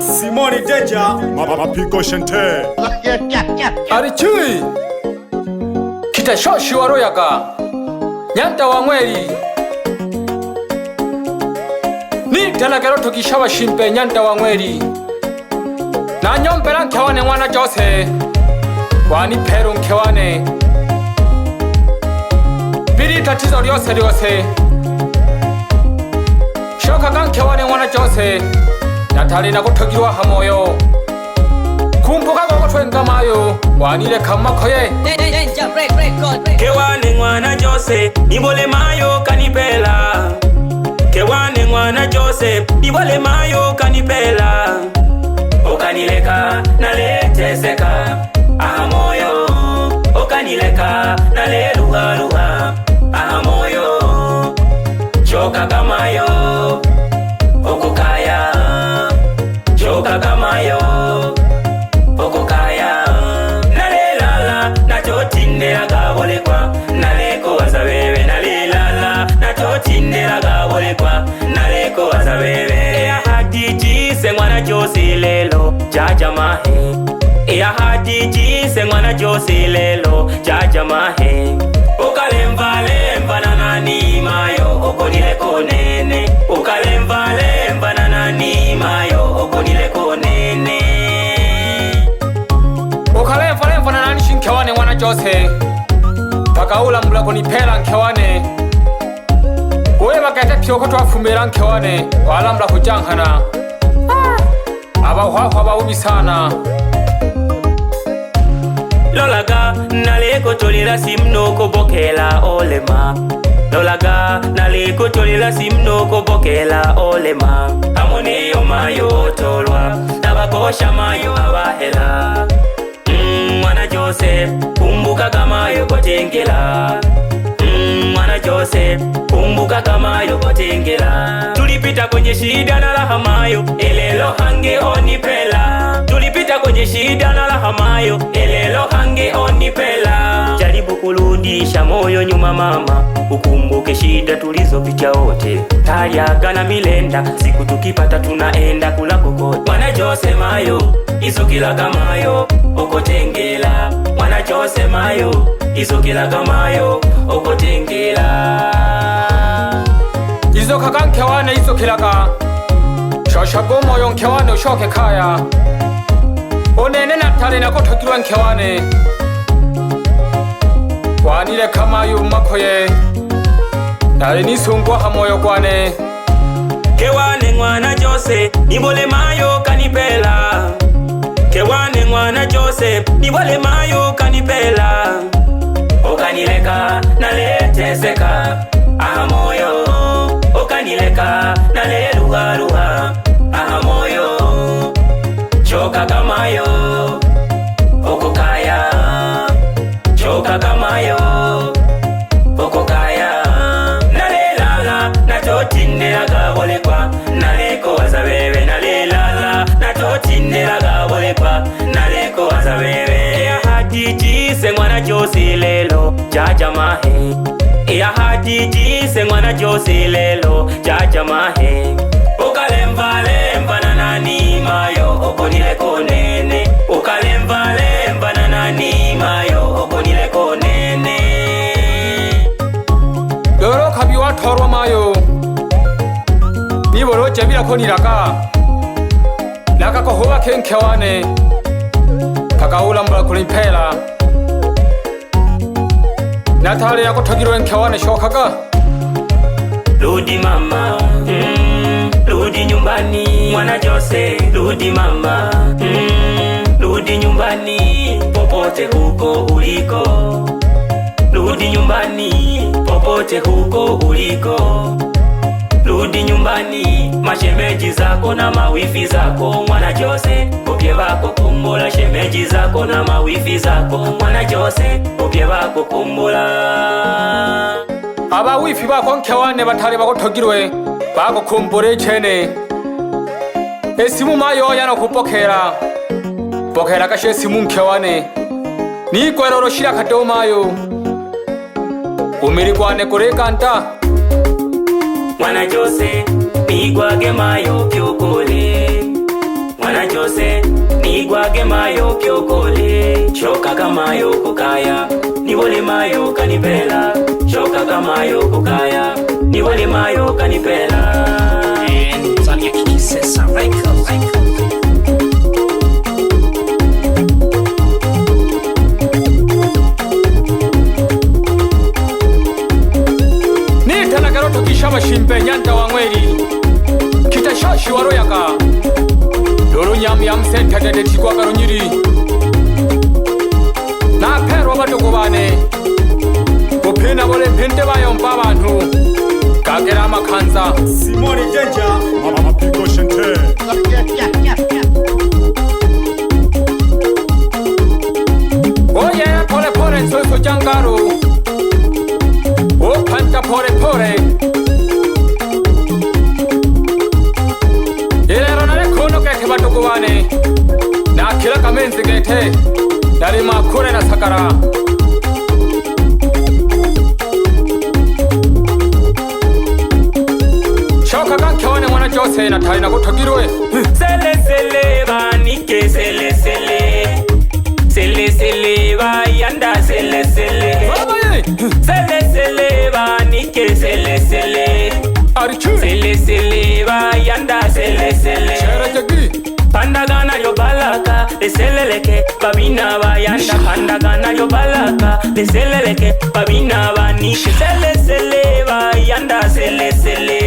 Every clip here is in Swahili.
Simoni Deja Mapiko Shente Ari chui Kita shoshi waroyaka Nyanta wa mweli Ni telagero tukishawa shimpe nyanta wa mweli Na nyompera nkewane mwana jose Wani peru nkewane Biri tatizo ryose Shoka nkewane mwana jose Natali na kutogirwa hamoyo Kumbuka kwa twenga mayo Wanile kama koye Kewane mwana Jose Nibole mayo kanipela Kewane mwana Jose Nibole mayo kanipela Okanileka naleteseka Aha moyo Okanileka naleluha Aha moyo Choka kamayo Okukaya Choka kamayo Okukaya Nalelala Nachotindela gabolekwa Naleko wazabebe Nalelala Nachotindela gabolekwa Naleko wazabebe Ea hadiji se mwana Jose lelo Jaja mahe Ea hadiji se mwana Jose lelo Jaja mahe Ukalemva na nani mayo Okonileko nene Ukalemva na nani mayo Okonileko nene Ukalemva na nani shinkewane mwana Jose Pakaula mbulako nipela nkewane Uwe bakete piyoko tuwafumela nkewane Wala mbulako jankana Abahwahwa bawubisana Lolaga naleko tolila simnoko bokela olema Lolaga naleko tolila simnoko bokela olema Amoneyo mayo tolwa Tabakosha mayo abahela Mwana Jose kumbuka kama yo kotengela Mwana Jose kumbuka kama yo kotengela Tulipita kwenye shida na raha mayo Elelo hange onipela Tulipita kwenye shida na raha mayo Elelo hange onipela Jaribu kurudisha moyo nyuma mama Ukumbuke shida tulizopitia wote Taliaga na milenda Siku tukipata tunaenda kula kokote Mwana Jose mayo Isokila kamayo Okotengela Mwana Jose mayo Isokila kamayo Okotengela Izokaga nkewane izokilaga Shoshago moyo nkewane ushoke kaya Onene natali na kutogirwa nkewane Wanile kamayo makoye Nali nisungwa hamoyo kwane Kewane mwana Jose Nibole mayo kanipela Kewane mwana Jose Nibole mayo kanipela Okanileka naleteseka Aha moyo Okanileka naleluha Aha moyo Choka kamayo Okukaya Choka kamayo Okukaya Nalelala Nachotindela gabolekwa Naleko wazabebe Nalelala Nachotindela gabolekwa Naleko wazabebe Ea hadiji se mwana Jose lelo Jaja mahe Ea hadiji se mwana Jose lelo Jaja mahe Ukalemva na nani mayo Okonileko nene Ukalemva na nani mayo Okonileko nene Loro kabiwa torwa mayo Niboro jebila konilaka Laka kohoba kenkewane Pakaula mbulako nipela Natali ya kutogirwa nkewane shokaga Rudi mama Rudi nyumbani Mwana Jose Rudi mama Rudi nyumbani Popote huko uliko Rudi nyumbani Popote huko uliko Rudi nyumbani Mashemeji zako na mawifi zako Mwana Jose Upye bako kumbula Shemeji zako na mawifi zako Mwana Jose Upye bako kumbula Aba wifi bako nkewane batari bako togirwe Bako kumbure chene Esimu mayo yana kupokera Pokera kashe simu nkewane Ni kweroro shira kato mayo Umirikwane kurekanta Mwana Jose, migwage mayo kyokole. Mwana byose nigwage mayo kyokole shoka kamayo kukaya niwole mayo kanipela shoka kamayo kukaya niwole mayo kanipela Tanya Kisesa Records. nitanagaro tukisha mashimbe nyanda wa mweri kitashashi waroyaga loro nyamu ya msenta dede tigwaga runyiri na perwa badogo bane gupina bole mpende bayomba abantu kagera amakanza Simone Danger, Mama Pico Shante. oye pole pole nsoso jangaro o panta pole pole ilero nare kono gete badogo bane na kila kamenzi gete nari makure na sakara shoka kankewane mwana jose na tari na gutogirwe sele sele banike sele sele sele sele bayanda sele sele babaye sele sele banike sele sele arichu sele sele bayanda sele sele sherejegi pandagana yo balaka leseleleke babina bayanda pandagana yo balaka leseleleke babina banike sele sele bayanda sele sele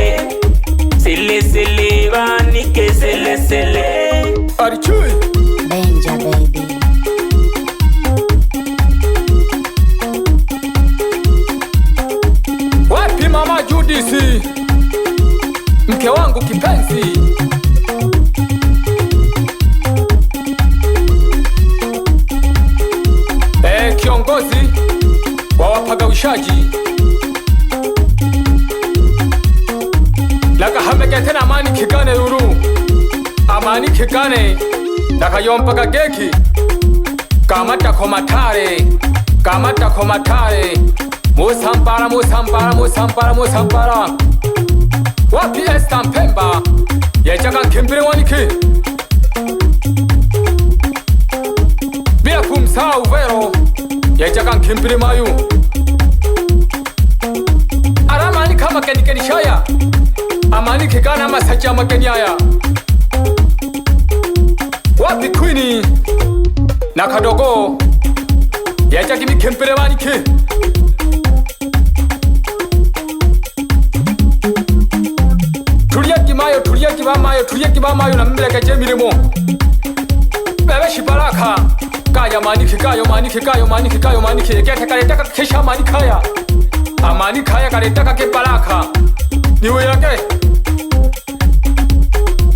sele sele banike sele sele arichu Benja baby. wapi mama Judisi mke wangu kipenzi kiongozi wa wapagawishaji lakahamegete na amani kigane uru amani kigane lakayompaga geki kamata komatare musambara musambara musambara musambara wapi esta mpemba yejaga nkimbire waniki bila kumsahau vero yejaga nkimbire mayu aramani kama kenikeni shaya amani kigana amasaji amageni aya wapi kwini na kadogo yejaga imikimbire waniki tuliyeki bamayo na mbeleke jemirimo bebe shibaraka kaya maniki yekete karetaka kesha manikaya amani kaya karetaka ke baraka niwe yake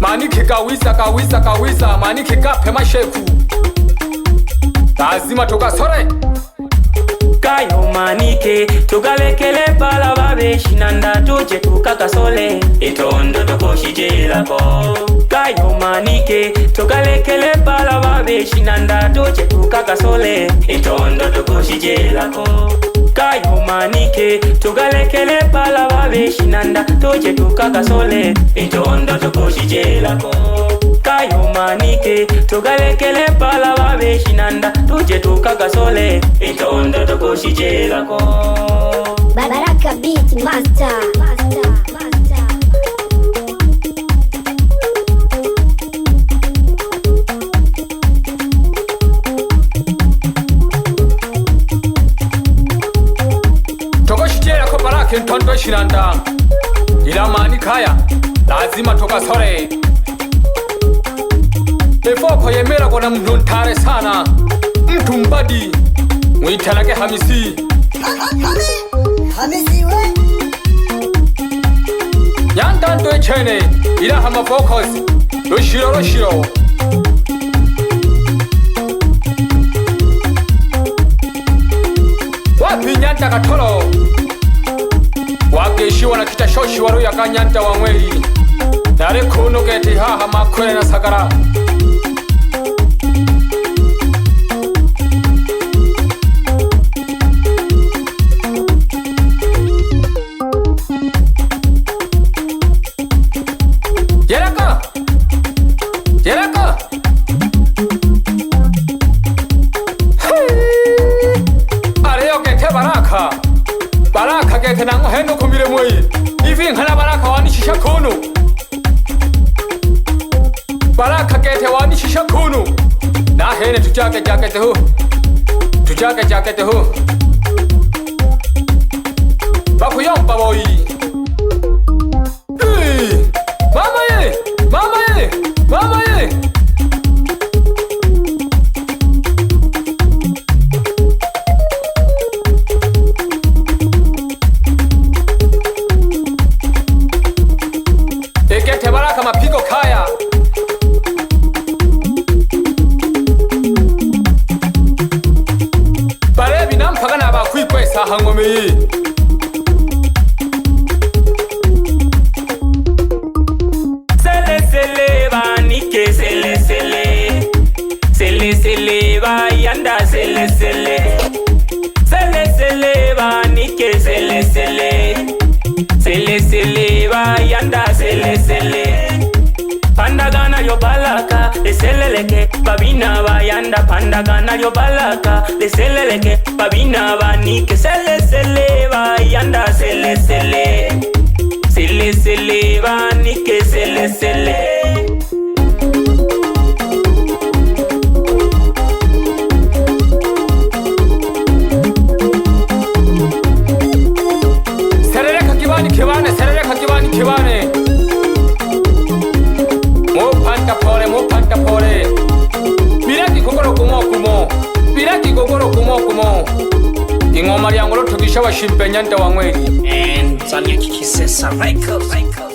maniki kawisa maniki kape masheku lazima tukasore kayo manike tugalekele pala babeshinanda tuje tukakasole itondo tokoshijelako kayo manike tugalekele pala babeshinanda tuje tukakasole itondo tokoshijelako kayo manike tugalekele pala babeshinanda tuje tukakasole itondo tokoshijelako kayo manike tugalekele pala babeshinanda tuje tukagasole itondo tokoshijelako Baraka Beat Master. tokoshijelako baraka ntondo shinanda ila mani kaya lazima tukasore efoko yemera kona mtu ntare sana mtu mbadi mwitanake Hamisi Hamisi we nyanda ndo echene ila hama focus roshiro wapi nyanda katolo wageshiwa na kitashoshi waruya ka nyanda wa mweli nare kuno gete haha makwele na sagara Baraka gete wani shisha kunu na hene tujake jakete hu tujake jakete hu bakuyomba boy mama ye mama ye mama ye ekete baraka mapigo kaya barebi nampaka nabakwikwesa hangomeye Sele ba yanda sele ba nike sele ba yanda sele pandagana yo balaka leseleleke babina ba yanda pandagana yo balaka leseleleke babina ba nike sele ba yanda sele ba nike sele kibane mo panta pore biraki gogoro kumo ingoma lyango lotugisha washimpe nyanda wa mweli And Tanya Kiki says, Michael.